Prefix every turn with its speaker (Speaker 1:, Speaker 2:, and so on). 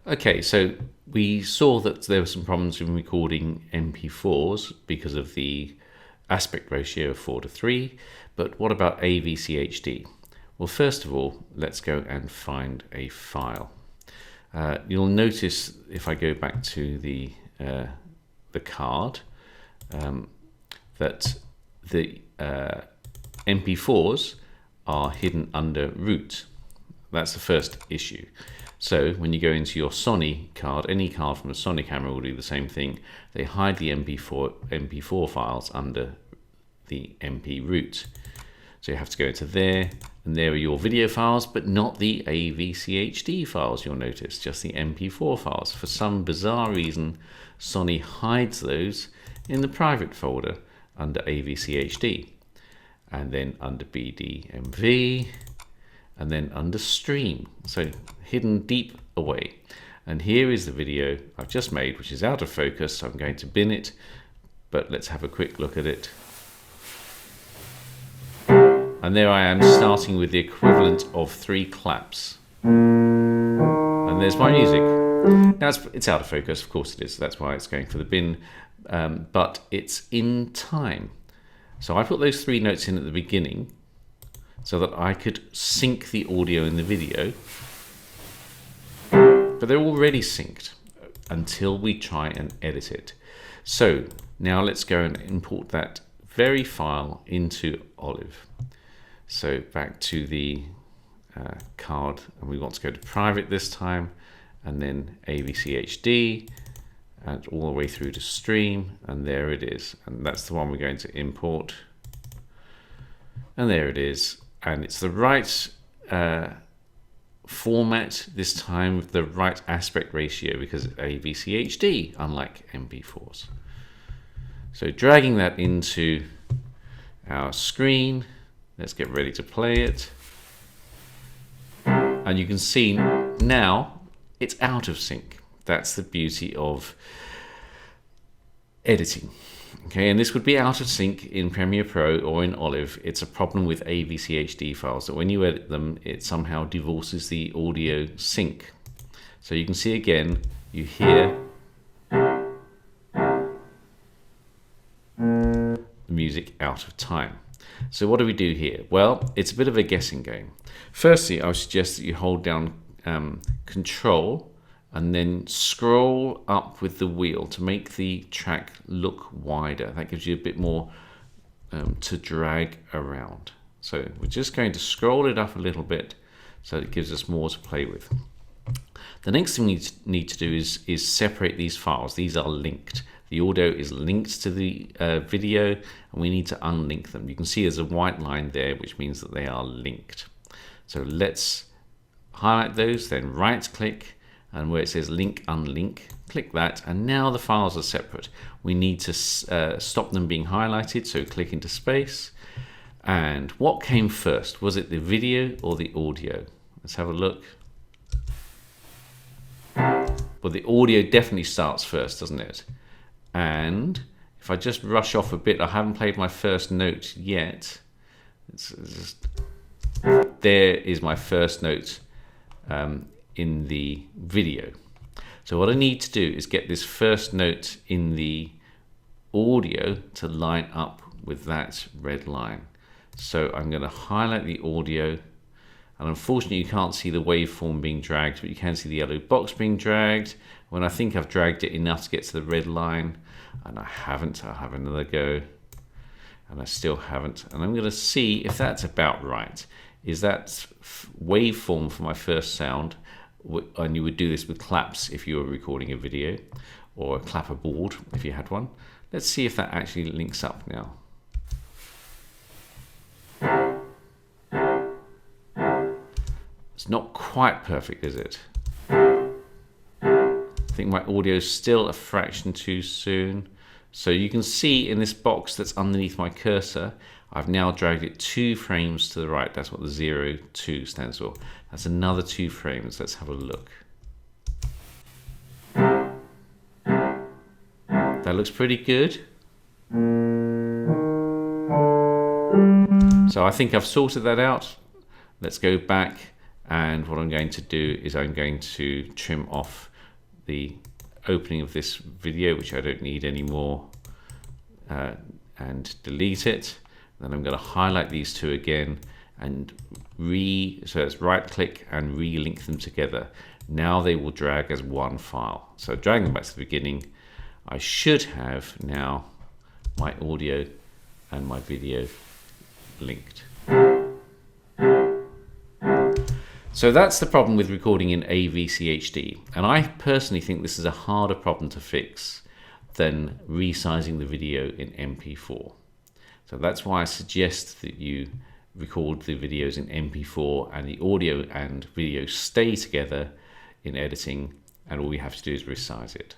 Speaker 1: Okay, so we saw that there were some problems in recording MP4s because of the aspect ratio of 4:3, but what about AVCHD? Well, first of all, let's go and find a file. You'll notice if I go back to the card that the MP4s are hidden under root. That's the first issue. So when you go into your Sony card, any card from a Sony camera will do the same thing. They hide the MP4 files under the MP root. So you have to go into there, and there are your video files, but not the AVCHD files, you'll notice, just the MP4 files. For some bizarre reason, Sony hides those in the private folder under AVCHD, and then under BDMV, and then under stream, so hidden deep away. And here is the video I've just made, which is out of focus, so I'm going to bin it, but let's have a quick look at it. And there I am, starting with the equivalent of 3 claps. And there's my music. Now it's out of focus, of course it is, that's why it's going for the bin, but it's in time. So I put those 3 notes in at the beginning so that I could sync the audio in the video, but they're already synced until we try and edit it. So now let's go and import that very file into Olive. So back to the card, and we want to go to private this time, and then AVCHD, and all the way through to stream, and there it is. And that's the one we're going to import. And there it is. And it's the right format this time, with the right aspect ratio, because it's AVCHD, unlike MP4s. So dragging that into our screen, let's get ready to play it. And you can see now it's out of sync. That's the beauty of editing. Okay, and this would be out of sync in Premiere Pro or in Olive. It's a problem with AVCHD files, that when you edit them, it somehow divorces the audio sync. So you can see again, you hear the music out of time. So what do we do here? Well, it's a bit of a guessing game. Firstly, I would suggest that you hold down Control and then scroll up with the wheel to make the track look wider. That gives you a bit more to drag around. So we're just going to scroll it up a little bit so it gives us more to play with. The next thing we need to do is separate these files. These are linked. The audio is linked to the video, and we need to unlink them. You can see there's a white line there, which means that they are linked. So let's highlight those, then right click, and where it says link, unlink, click that, and now the files are separate. We need to stop them being highlighted, so click into space. And what came first? Was it the video or the audio? Let's have a look. Well, the audio definitely starts first, doesn't it? And if I just rush off a bit, I haven't played my first note yet. There is my first note in the video. So what I need to do is get this first note in the audio to line up with that red line. So I'm going to highlight the audio, and unfortunately you can't see the waveform being dragged, but you can see the yellow box being dragged. When I think I've dragged it enough to get to the red line, and I haven't, I'll have another go, and I still haven't, and I'm going to see if that's about right. Is that waveform for my first sound? And you would do this with claps if you were recording a video, or a clapper board if you had one. Let's see if that actually links up now. It's not quite perfect, is it? I think my audio is still a fraction too soon. So you can see in this box that's underneath my cursor, I've now dragged it 2 frames to the right. That's what the 0:2 stands for. That's another 2 frames. Let's have a look. That looks pretty good. So I think I've sorted that out. Let's go back, and what I'm going to do is I'm going to trim off the opening of this video, which I don't need anymore, and delete it. Then I'm going to highlight these two again and so it's right click and re-link them together. Now they will drag as one file. So dragging them back to the beginning, I should have now my audio and my video linked. So that's the problem with recording in AVCHD, and I personally think this is a harder problem to fix than resizing the video in MP4. So that's why I suggest that you record the videos in MP4 and the audio and video stay together in editing, and all you have to do is resize it.